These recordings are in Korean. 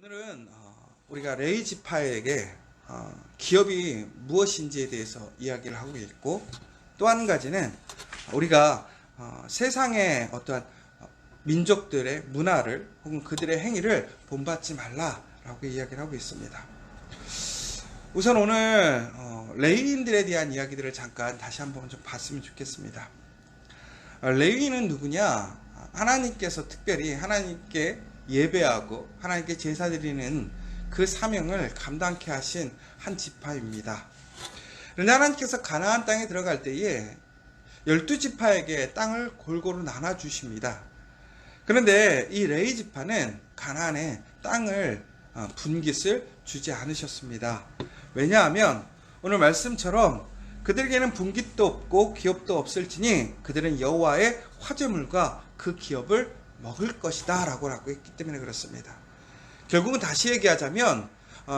오늘은 우리가 레위 지파에게 기업이 무엇인지에 대해서 이야기를 하고 있고, 또 한 가지는 우리가 세상의 어떠한 민족들의 문화를 혹은 그들의 행위를 본받지 말라라고 이야기를 하고 있습니다. 우선 오늘 레위인들에 대한 이야기들을 잠깐 다시 한번 좀 봤으면 좋겠습니다. 레위인은 누구냐? 하나님께서 특별히 하나님께 예배하고 하나님께 제사 드리는 그 사명을 감당케 하신 한 지파입니다. 그런데 하나님께서 가나안 땅에 들어갈 때에 12지파에게 땅을 골고루 나눠 주십니다. 그런데 이 레위 지파는 가나안에 땅을 분깃을 주지 않으셨습니다. 왜냐하면 오늘 말씀처럼 그들에게는 분깃도 없고 기업도 없을지니 그들은 여호와의 화제물과 그 기업을 먹을 것이다 라고 했기 때문에 그렇습니다. 결국은 다시 얘기하자면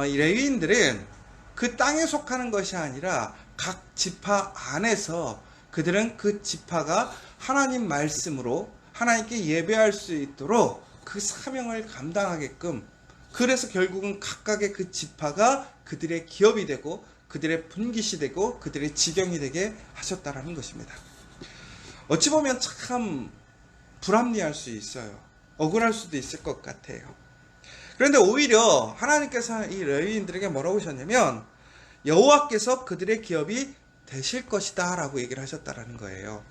이 레위인들은 그 땅에 속하는 것이 아니라 각 지파 안에서 그들은 그 지파가 하나님 말씀으로 하나님께 예배할 수 있도록 그 사명을 감당하게끔, 그래서 결국은 각각의 그 지파가 그들의 기업이 되고 그들의 분깃이 되고 그들의 지경이 되게 하셨다라는 것입니다. 어찌 보면 참 불합리할 수 있어요. 억울할 수도 있을 것 같아요. 그런데 오히려 하나님께서 이 레위인들에게 뭐라고 하셨냐면 여호와께서 그들의 기업이 되실 것이다 라고 얘기를 하셨다라는 거예요.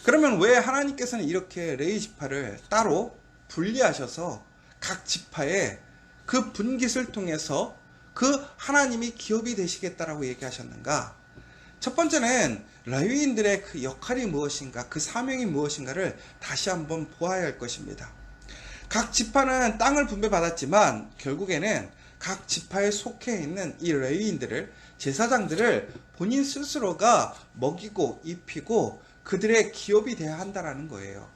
그러면 왜 하나님께서는 이렇게 레위 지파를 따로 분리하셔서 각 지파에 그 분깃을 통해서 그 하나님이 기업이 되시겠다라고 얘기하셨는가? 첫 번째는 레위인들의 그 역할이 무엇인가, 그 사명이 무엇인가를 다시 한번 보아야 할 것입니다. 각 지파는 땅을 분배받았지만 결국에는 각 지파에 속해 있는 이 레위인들을, 제사장들을 본인 스스로가 먹이고 입히고 그들의 기업이 되어야 한다는 거예요.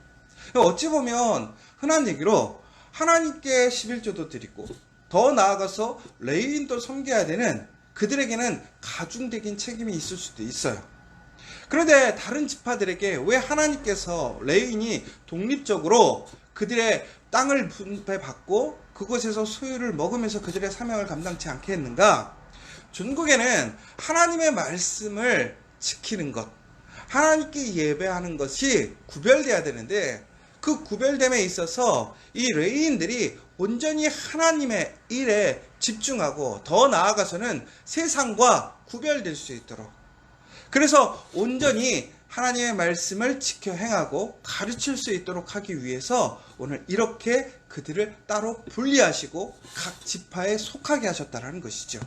어찌 보면 흔한 얘기로 하나님께 11조도 드리고 더 나아가서 레위인도 섬겨야 되는 그들에게는 가중적인 책임이 있을 수도 있어요. 그런데 다른 지파들에게 왜 하나님께서 레위인이 독립적으로 그들의 땅을 분배받고 그곳에서 소유를 먹으면서 그들의 사명을 감당치 않게 했는가? 중국에는 하나님의 말씀을 지키는 것, 하나님께 예배하는 것이 구별돼야 되는데, 그 구별됨에 있어서 이 레위인들이 온전히 하나님의 일에 집중하고 더 나아가서는 세상과 구별될 수 있도록, 그래서 온전히 하나님의 말씀을 지켜 행하고 가르칠 수 있도록 하기 위해서 오늘 이렇게 그들을 따로 분리하시고 각 지파에 속하게 하셨다는 것이죠.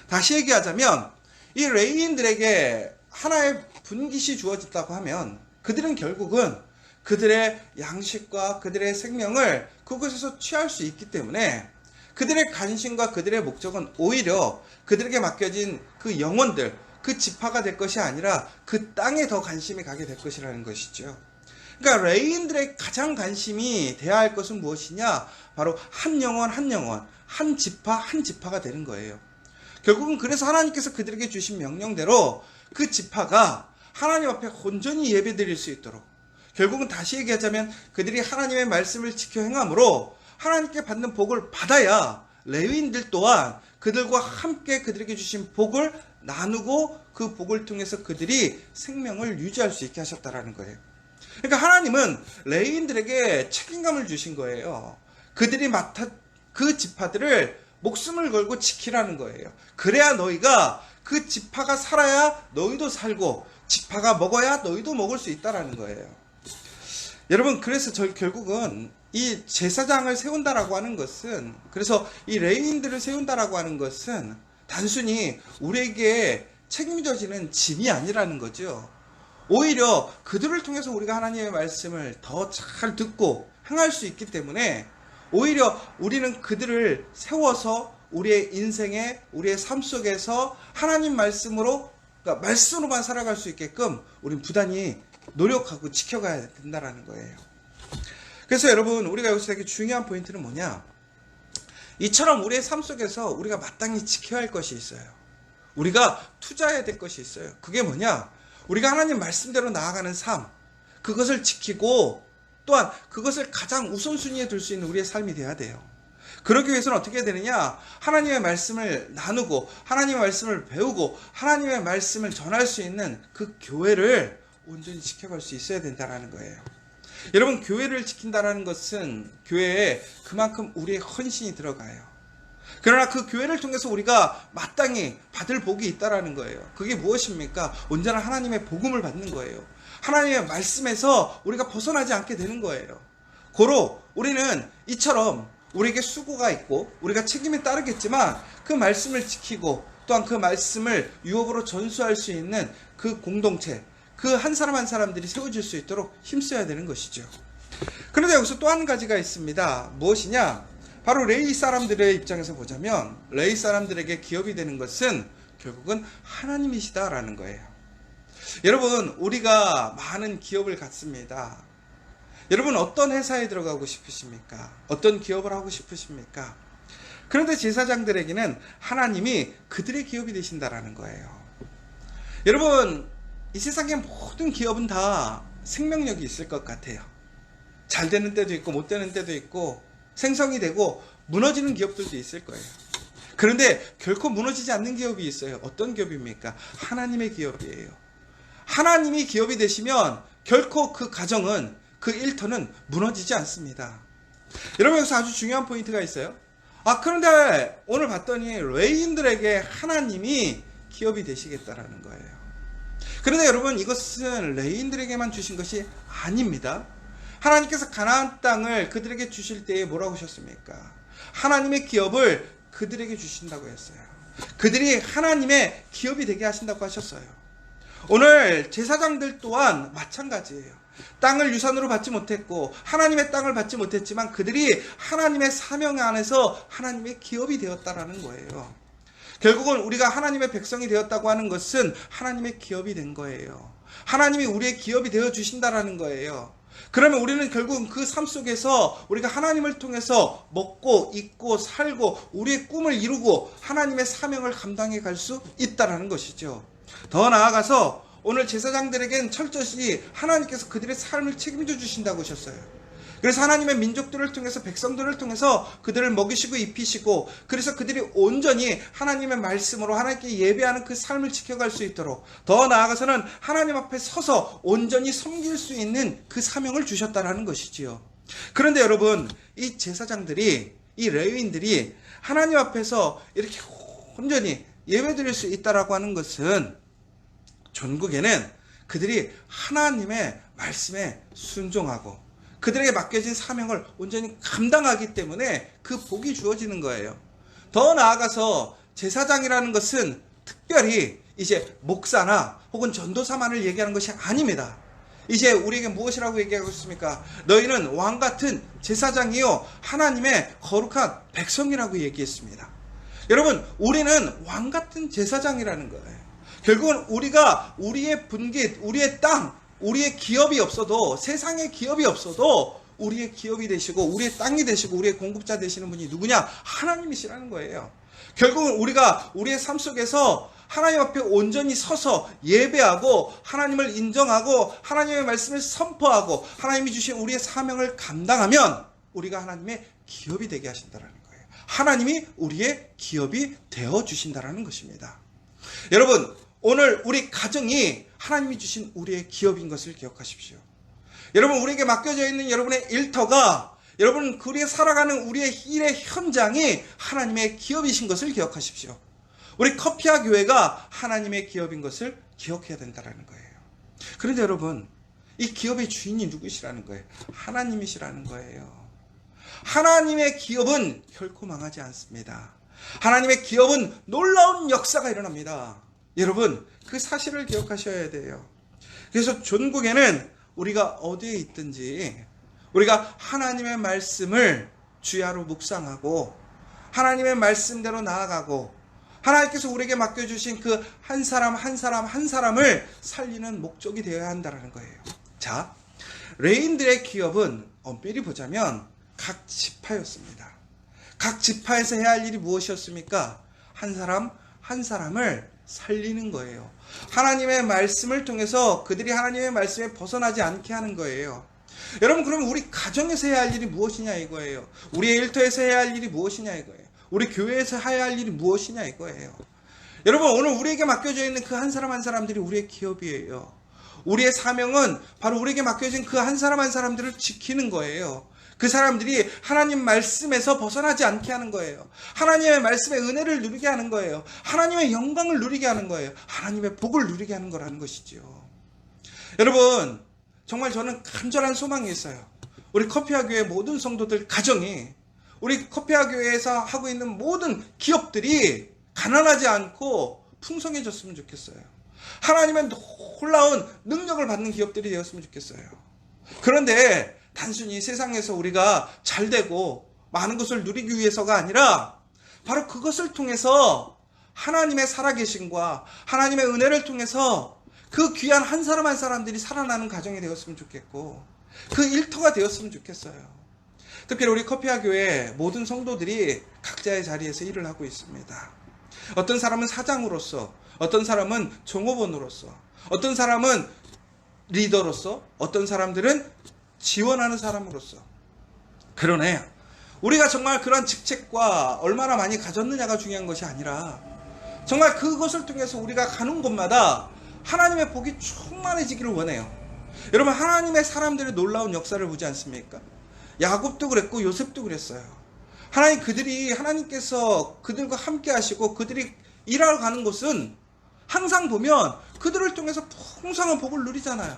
다시 얘기하자면 이 레위인들에게 하나의 분깃이 주어졌다고 하면 그들은 결국은 그들의 양식과 그들의 생명을 그곳에서 취할 수 있기 때문에 그들의 관심과 그들의 목적은 오히려 그들에게 맡겨진 그 영혼들, 그 지파가 될 것이 아니라 그 땅에 더 관심이 가게 될 것이라는 것이죠. 그러니까 레위인들의 가장 관심이 돼야 할 것은 무엇이냐? 바로 한 영혼 한 영혼, 한 지파 한 지파가 되는 거예요. 결국은 그래서 하나님께서 그들에게 주신 명령대로 그 지파가 하나님 앞에 온전히 예배드릴 수 있도록, 결국은 다시 얘기하자면 그들이 하나님의 말씀을 지켜 행함으로 하나님께 받는 복을 받아야 레위인들 또한 그들과 함께 그들에게 주신 복을 나누고 그 복을 통해서 그들이 생명을 유지할 수 있게 하셨다라는 거예요. 그러니까 하나님은 레위인들에게 책임감을 주신 거예요. 그들이 맡아 그 지파들을 목숨을 걸고 지키라는 거예요. 그래야 너희가, 그 지파가 살아야 너희도 살고 지파가 먹어야 너희도 먹을 수 있다라는 거예요. 여러분, 그래서 결국은 이 제사장을 세운다라고 하는 것은, 그래서 이 레위인들을 세운다라고 하는 것은 단순히 우리에게 책임져지는 짐이 아니라는 거죠. 오히려 그들을 통해서 우리가 하나님의 말씀을 더 잘 듣고 행할 수 있기 때문에 오히려 우리는 그들을 세워서 우리의 인생에, 우리의 삶 속에서 하나님 말씀으로, 그러니까 말씀으로만 살아갈 수 있게끔 우리는 부단히 노력하고 지켜가야 된다는 거예요. 그래서 여러분, 우리가 여기서 되게 중요한 포인트는 뭐냐? 이처럼 우리의 삶 속에서 우리가 마땅히 지켜야 할 것이 있어요. 우리가 투자해야 될 것이 있어요. 그게 뭐냐? 우리가 하나님 말씀대로 나아가는 삶, 그것을 지키고 또한 그것을 가장 우선순위에 둘 수 있는 우리의 삶이 돼야 돼요. 그러기 위해서는 어떻게 해야 되느냐? 하나님의 말씀을 나누고 하나님의 말씀을 배우고 하나님의 말씀을 전할 수 있는 그 교회를 온전히 지켜갈 수 있어야 된다는 거예요. 여러분, 교회를 지킨다는 것은 교회에 그만큼 우리의 헌신이 들어가요. 그러나 그 교회를 통해서 우리가 마땅히 받을 복이 있다는 거예요. 그게 무엇입니까? 온전한 하나님의 복음을 받는 거예요. 하나님의 말씀에서 우리가 벗어나지 않게 되는 거예요. 고로 우리는 이처럼 우리에게 수고가 있고 우리가 책임이 따르겠지만 그 말씀을 지키고 또한 그 말씀을 유업으로 전수할 수 있는 그 공동체, 그 한 사람 한 사람들이 세워질 수 있도록 힘써야 되는 것이죠. 그런데 여기서 또 한 가지가 있습니다. 무엇이냐? 바로 레위 사람들의 입장에서 보자면 레위 사람들에게 기업이 되는 것은 결국은 하나님이시다라는 거예요. 여러분, 우리가 많은 기업을 갖습니다. 여러분, 어떤 회사에 들어가고 싶으십니까? 어떤 기업을 하고 싶으십니까? 그런데 제사장들에게는 하나님이 그들의 기업이 되신다라는 거예요. 여러분, 이 세상의 모든 기업은 다 생명력이 있을 것 같아요. 잘 되는 때도 있고 못 되는 때도 있고 생성이 되고 무너지는 기업들도 있을 거예요. 그런데 결코 무너지지 않는 기업이 있어요. 어떤 기업입니까? 하나님의 기업이에요. 하나님이 기업이 되시면 결코 그 가정은, 그 일터는 무너지지 않습니다. 여러분, 여기서 아주 중요한 포인트가 있어요. 그런데 오늘 봤더니 레위인들에게 하나님이 기업이 되시겠다라는 거예요. 그런데 여러분, 이것은 레위인들에게만 주신 것이 아닙니다. 하나님께서 가나안 땅을 그들에게 주실 때에 뭐라고 하셨습니까? 하나님의 기업을 그들에게 주신다고 했어요. 그들이 하나님의 기업이 되게 하신다고 하셨어요. 오늘 제사장들 또한 마찬가지예요. 땅을 유산으로 받지 못했고 하나님의 땅을 받지 못했지만 그들이 하나님의 사명 안에서 하나님의 기업이 되었다라는 거예요. 결국은 우리가 하나님의 백성이 되었다고 하는 것은 하나님의 기업이 된 거예요. 하나님이 우리의 기업이 되어 주신다라는 거예요. 그러면 우리는 결국은 그 삶 속에서 우리가 하나님을 통해서 먹고 입고 살고 우리의 꿈을 이루고 하나님의 사명을 감당해 갈 수 있다라는 것이죠. 더 나아가서 오늘 제사장들에겐 철저히 하나님께서 그들의 삶을 책임져 주신다고 하셨어요. 그래서 하나님의 민족들을 통해서, 백성들을 통해서 그들을 먹이시고 입히시고, 그래서 그들이 온전히 하나님의 말씀으로 하나님께 예배하는 그 삶을 지켜갈 수 있도록, 더 나아가서는 하나님 앞에 서서 온전히 섬길 수 있는 그 사명을 주셨다라는 것이지요. 그런데 여러분, 이 제사장들이, 이 레위인들이 하나님 앞에서 이렇게 온전히 예배드릴 수 있다라고 하는 것은 전국에는 그들이 하나님의 말씀에 순종하고 그들에게 맡겨진 사명을 온전히 감당하기 때문에 그 복이 주어지는 거예요. 더 나아가서 제사장이라는 것은 특별히 이제 목사나 혹은 전도사만을 얘기하는 것이 아닙니다. 이제 우리에게 무엇이라고 얘기하고 있습니까? 너희는 왕같은 제사장이요 하나님의 거룩한 백성이라고 얘기했습니다. 여러분, 우리는 왕같은 제사장이라는 거예요. 결국은 우리가 우리의 분깃, 우리의 땅, 우리의 기업이 없어도, 세상의 기업이 없어도 우리의 기업이 되시고 우리의 땅이 되시고 우리의 공급자 되시는 분이 누구냐? 하나님이시라는 거예요. 결국은 우리가 우리의 삶 속에서 하나님 앞에 온전히 서서 예배하고 하나님을 인정하고 하나님의 말씀을 선포하고 하나님이 주신 우리의 사명을 감당하면 우리가 하나님의 기업이 되게 하신다는 거예요. 하나님이 우리의 기업이 되어 주신다는 것입니다. 여러분, 오늘 우리 가정이 하나님이 주신 우리의 기업인 것을 기억하십시오. 여러분, 우리에게 맡겨져 있는 여러분의 일터가, 여러분 우리의 살아가는 우리의 일의 현장이 하나님의 기업이신 것을 기억하십시오. 우리 커피아 교회가 하나님의 기업인 것을 기억해야 된다는 거예요. 그런데 여러분, 이 기업의 주인이 누구시라는 거예요? 하나님이시라는 거예요. 하나님의 기업은 결코 망하지 않습니다. 하나님의 기업은 놀라운 역사가 일어납니다. 여러분, 그 사실을 기억하셔야 돼요. 그래서 전국에는 우리가 어디에 있든지 우리가 하나님의 말씀을 주야로 묵상하고 하나님의 말씀대로 나아가고 하나님께서 우리에게 맡겨주신 그 한 사람 한 사람 한 사람을 살리는 목적이 되어야 한다는 거예요. 자, 레위인들의 기업은 엄밀히 보자면 각 지파였습니다. 각 지파에서 해야 할 일이 무엇이었습니까? 한 사람 한 사람을 살리는 거예요. 하나님의 말씀을 통해서 그들이 하나님의 말씀에 벗어나지 않게 하는 거예요. 여러분, 그러면 우리 가정에서 해야 할 일이 무엇이냐 이거예요. 우리의 일터에서 해야 할 일이 무엇이냐 이거예요. 우리 교회에서 해야 할 일이 무엇이냐 이거예요. 여러분, 오늘 우리에게 맡겨져 있는 그 한 사람 한 사람들이 우리의 기업이에요. 우리의 사명은 바로 우리에게 맡겨진 그 한 사람 한 사람들을 지키는 거예요. 그 사람들이 하나님 말씀에서 벗어나지 않게 하는 거예요. 하나님의 말씀의 은혜를 누리게 하는 거예요. 하나님의 영광을 누리게 하는 거예요. 하나님의 복을 누리게 하는 거라는 것이죠. 여러분, 정말 저는 간절한 소망이 있어요. 우리 커피와 교회 모든 성도들 가정이, 우리 커피와 교회에서 하고 있는 모든 기업들이 가난하지 않고 풍성해졌으면 좋겠어요. 하나님의 놀라운 능력을 받는 기업들이 되었으면 좋겠어요. 그런데 단순히 세상에서 우리가 잘 되고 많은 것을 누리기 위해서가 아니라 바로 그것을 통해서 하나님의 살아계심과 하나님의 은혜를 통해서 그 귀한 한 사람 한 사람들이 살아나는 가정이 되었으면 좋겠고, 그 일터가 되었으면 좋겠어요. 특별히 우리 커피와 교회 모든 성도들이 각자의 자리에서 일을 하고 있습니다. 어떤 사람은 사장으로서, 어떤 사람은 종업원으로서, 어떤 사람은 리더로서, 어떤 사람들은 지원하는 사람으로서. 그러네, 우리가 정말 그런 직책과 얼마나 많이 가졌느냐가 중요한 것이 아니라 정말 그것을 통해서 우리가 가는 곳마다 하나님의 복이 충만해지기를 원해요. 여러분, 하나님의 사람들의 놀라운 역사를 보지 않습니까? 야곱도 그랬고 요셉도 그랬어요. 하나님께서 그들과 함께 하시고 그들이 일하러 가는 곳은 항상 보면 그들을 통해서 풍성한 복을 누리잖아요.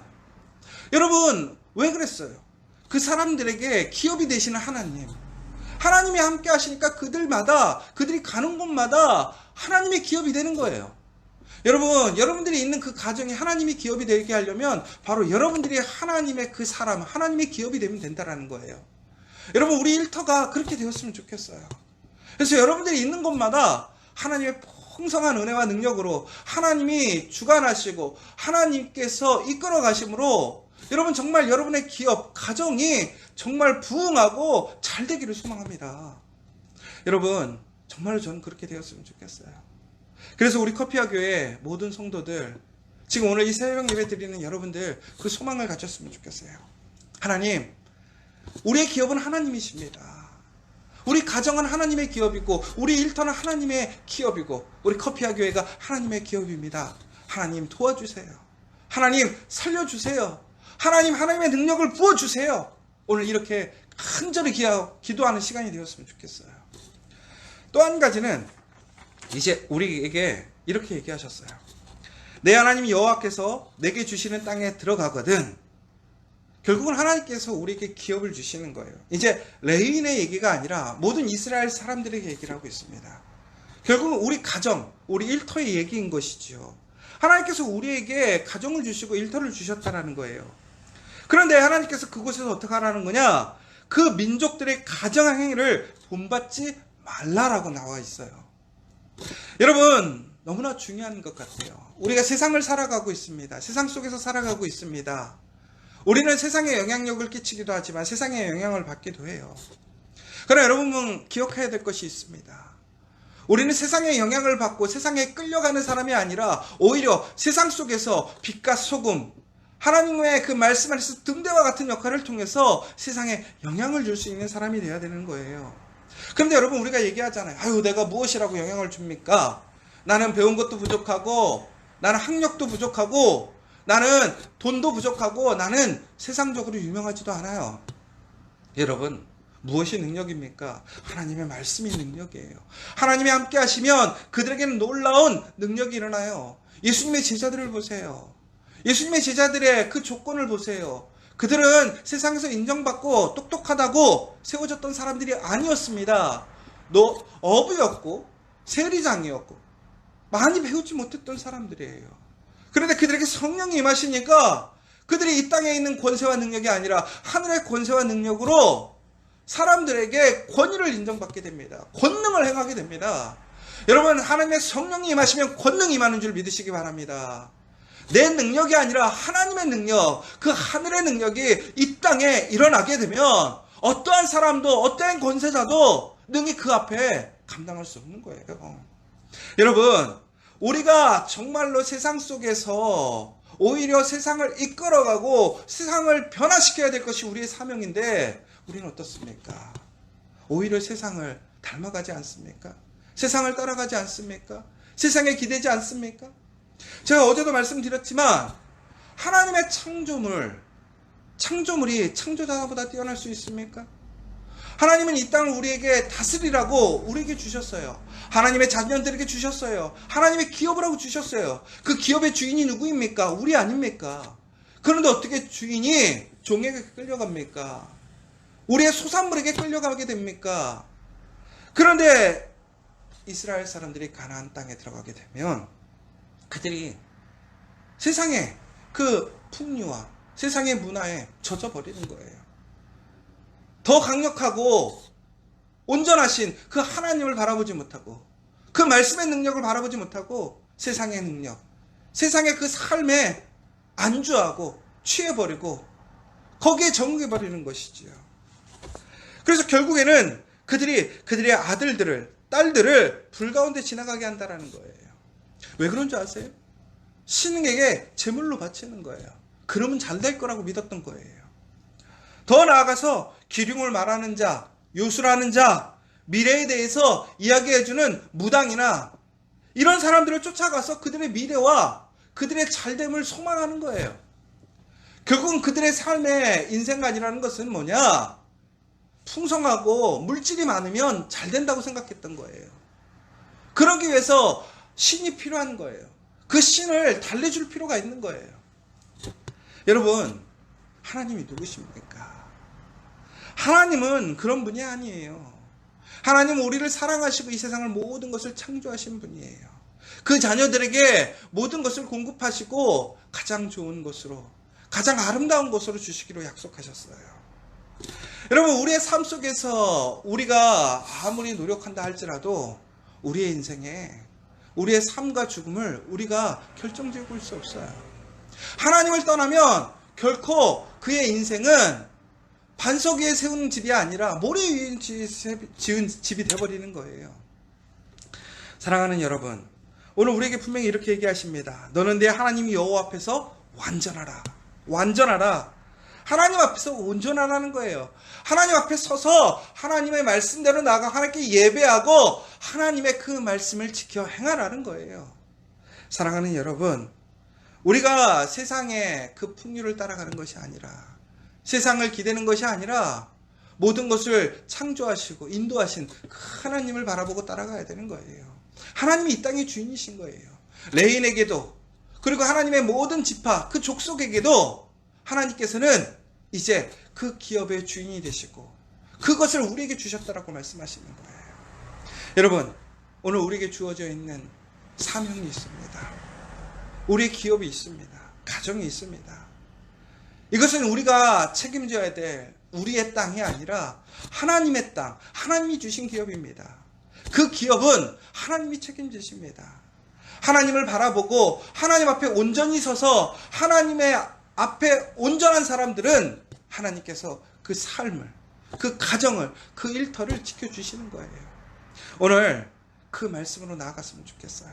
여러분, 왜 그랬어요? 그 사람들에게 기업이 되시는 하나님이 함께 하시니까 그들이 가는 곳마다 하나님의 기업이 되는 거예요. 여러분, 여러분들이 있는 그 가정이 하나님의 기업이 되게 하려면 바로 여러분들이 하나님의 그 사람, 하나님의 기업이 되면 된다라는 거예요. 여러분, 우리 일터가 그렇게 되었으면 좋겠어요. 그래서 여러분들이 있는 곳마다 하나님의 풍성한 은혜와 능력으로 하나님이 주관하시고 하나님께서 이끌어 가심으로 여러분, 정말 여러분의 기업, 가정이 정말 부흥하고 잘 되기를 소망합니다. 여러분, 정말로 저는 그렇게 되었으면 좋겠어요. 그래서 우리 커피와 교회 모든 성도들, 지금 오늘 이 새벽 예배 드리는 여러분들, 그 소망을 가졌으면 좋겠어요. 하나님, 우리의 기업은 하나님이십니다. 우리 가정은 하나님의 기업이고, 우리 일터는 하나님의 기업이고, 우리 커피와 교회가 하나님의 기업입니다. 하나님 도와주세요. 하나님 살려주세요. 하나님의 능력을 부어주세요. 오늘 이렇게 간절히 기도하는 시간이 되었으면 좋겠어요. 또 한 가지는 이제 우리에게 이렇게 얘기하셨어요. 내 하나님 여호와께서 내게 주시는 땅에 들어가거든. 결국은 하나님께서 우리에게 기업을 주시는 거예요. 이제 레위인의 얘기가 아니라 모든 이스라엘 사람들에게 얘기를 하고 있습니다. 결국은 우리 가정, 우리 일터의 얘기인 것이죠. 하나님께서 우리에게 가정을 주시고 일터를 주셨다는 거예요. 그런데 하나님께서 그곳에서 어떻게 하라는 거냐? 그 민족들의 가정 행위를 본받지 말라라고 나와 있어요. 여러분, 너무나 중요한 것 같아요. 우리가 세상을 살아가고 있습니다. 세상 속에서 살아가고 있습니다. 우리는 세상에 영향력을 끼치기도 하지만 세상에 영향을 받기도 해요. 그러나 여러분은 기억해야 될 것이 있습니다. 우리는 세상의 영향을 받고 세상에 끌려가는 사람이 아니라 오히려 세상 속에서 빛과 소금, 하나님의 그 말씀 안에서 등대와 같은 역할을 통해서 세상에 영향을 줄 수 있는 사람이 되어야 되는 거예요. 그런데 여러분, 우리가 얘기하잖아요. 아유, 내가 무엇이라고 영향을 줍니까? 나는 배운 것도 부족하고, 나는 학력도 부족하고, 나는 돈도 부족하고, 나는 세상적으로 유명하지도 않아요. 여러분, 무엇이 능력입니까? 하나님의 말씀이 능력이에요. 하나님이 함께 하시면 그들에게는 놀라운 능력이 일어나요. 예수님의 제자들을 보세요. 예수님의 제자들의 그 조건을 보세요. 그들은 세상에서 인정받고 똑똑하다고 세워졌던 사람들이 아니었습니다. 어부였고 세리장이었고 많이 배우지 못했던 사람들이에요. 그런데 그들에게 성령이 임하시니까 그들이 이 땅에 있는 권세와 능력이 아니라 하늘의 권세와 능력으로 사람들에게 권위를 인정받게 됩니다. 권능을 행하게 됩니다. 여러분, 하나님의 성령이 임하시면 권능이 임하는 줄 믿으시기 바랍니다. 내 능력이 아니라 하나님의 능력, 그 하늘의 능력이 이 땅에 일어나게 되면 어떠한 사람도, 어떠한 권세자도 능히 그 앞에 감당할 수 없는 거예요. 여러분, 우리가 정말로 세상 속에서 오히려 세상을 이끌어가고 세상을 변화시켜야 될 것이 우리의 사명인데 우리는 어떻습니까? 오히려 세상을 닮아가지 않습니까? 세상을 따라가지 않습니까? 세상에 기대지 않습니까? 제가 어제도 말씀드렸지만 하나님의 창조물이 창조자보다 뛰어날 수 있습니까? 하나님은 이 땅을 우리에게 다스리라고 우리에게 주셨어요. 하나님의 자녀들에게 주셨어요. 하나님의 기업을 하고 주셨어요. 그 기업의 주인이 누구입니까? 우리 아닙니까? 그런데 어떻게 주인이 종에게 끌려갑니까? 우리의 소산물에게 끌려가게 됩니까? 그런데 이스라엘 사람들이 가나안 땅에 들어가게 되면 그들이 세상의 그 풍류와 세상의 문화에 젖어버리는 거예요. 더 강력하고 온전하신 그 하나님을 바라보지 못하고 그 말씀의 능력을 바라보지 못하고 세상의 능력, 세상의 그 삶에 안주하고 취해버리고 거기에 적응해버리는 것이지요. 그래서 결국에는 그들의 아들들을, 딸들을 불 가운데 지나가게 한다라는 거예요. 왜 그런 줄 아세요? 신에게 제물로 바치는 거예요. 그러면 잘 될 거라고 믿었던 거예요. 더 나아가서 기륭을 말하는 자, 요술하는 자, 미래에 대해서 이야기해주는 무당이나 이런 사람들을 쫓아가서 그들의 미래와 그들의 잘됨을 소망하는 거예요. 결국은 그들의 삶의 인생관이라는 것은 뭐냐? 풍성하고 물질이 많으면 잘 된다고 생각했던 거예요. 그러기 위해서 신이 필요한 거예요. 그 신을 달래줄 필요가 있는 거예요. 여러분, 하나님이 누구십니까? 하나님은 그런 분이 아니에요. 하나님은 우리를 사랑하시고 이 세상을 모든 것을 창조하신 분이에요. 그 자녀들에게 모든 것을 공급하시고 가장 좋은 것으로, 가장 아름다운 것으로 주시기로 약속하셨어요. 여러분, 우리의 삶 속에서 우리가 아무리 노력한다 할지라도 우리의 인생에 우리의 삶과 죽음을 우리가 결정지을 수 없어요. 하나님을 떠나면 결코 그의 인생은 반석 위에 세운 집이 아니라 모래 위에 지은 집이 되어버리는 거예요. 사랑하는 여러분, 오늘 우리에게 분명히 이렇게 얘기하십니다. 너는 내 하나님 여호와 앞에서 완전하라. 완전하라. 하나님 앞에서 온전하라는 거예요. 하나님 앞에 서서 하나님의 말씀대로 나아가 하나님께 예배하고 하나님의 그 말씀을 지켜 행하라는 거예요. 사랑하는 여러분, 우리가 세상의 그 풍류를 따라가는 것이 아니라, 세상을 기대는 것이 아니라 모든 것을 창조하시고 인도하신 하나님을 바라보고 따라가야 되는 거예요. 하나님이 이 땅의 주인이신 거예요. 레인에게도, 그리고 하나님의 모든 지파, 그 족속에게도 하나님께서는 이제 그 기업의 주인이 되시고 그것을 우리에게 주셨다라고 말씀하시는 거예요. 여러분, 오늘 우리에게 주어져 있는 사명이 있습니다. 우리의 기업이 있습니다. 가정이 있습니다. 이것은 우리가 책임져야 될 우리의 땅이 아니라 하나님의 땅, 하나님이 주신 기업입니다. 그 기업은 하나님이 책임지십니다. 하나님을 바라보고 하나님 앞에 온전히 서서 하나님의 앞에 온전한 사람들은 하나님께서 그 삶을, 그 가정을, 그 일터를 지켜주시는 거예요. 오늘 그 말씀으로 나아갔으면 좋겠어요.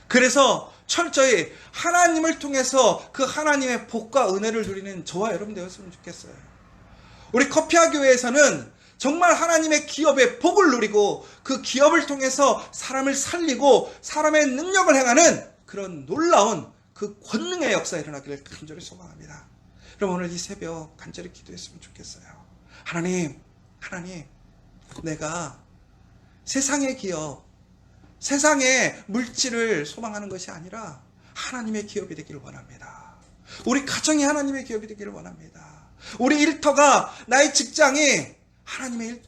그래서 철저히 하나님을 통해서 그 하나님의 복과 은혜를 누리는 저와 여러분 되었으면 좋겠어요. 우리 커피아 교회에서는 정말 하나님의 기업의 복을 누리고 그 기업을 통해서 사람을 살리고 사람의 능력을 행하는 그런 놀라운 그 권능의 역사가 일어나기를 간절히 소망합니다. 그럼 오늘 이 새벽 간절히 기도했으면 좋겠어요. 하나님, 내가 세상의 기업, 세상의 물질을 소망하는 것이 아니라 하나님의 기업이 되기를 원합니다. 우리 가정이 하나님의 기업이 되기를 원합니다. 우리 일터가, 나의 직장이 하나님의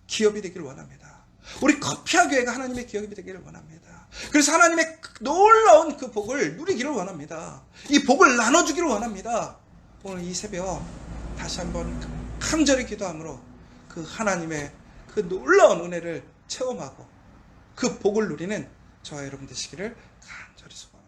기업이 되기를 원합니다. 우리 커피아 교회가 하나님의 기업이 되기를 원합니다. 그래서 하나님의 놀라운 그 복을 누리기를 원합니다. 이 복을 나눠주기를 원합니다. 오늘 이 새벽 다시 한번 간절히 기도함으로 그 하나님의 그 놀라운 은혜를 체험하고 그 복을 누리는 저와 여러분 되시기를 간절히 소망합니다.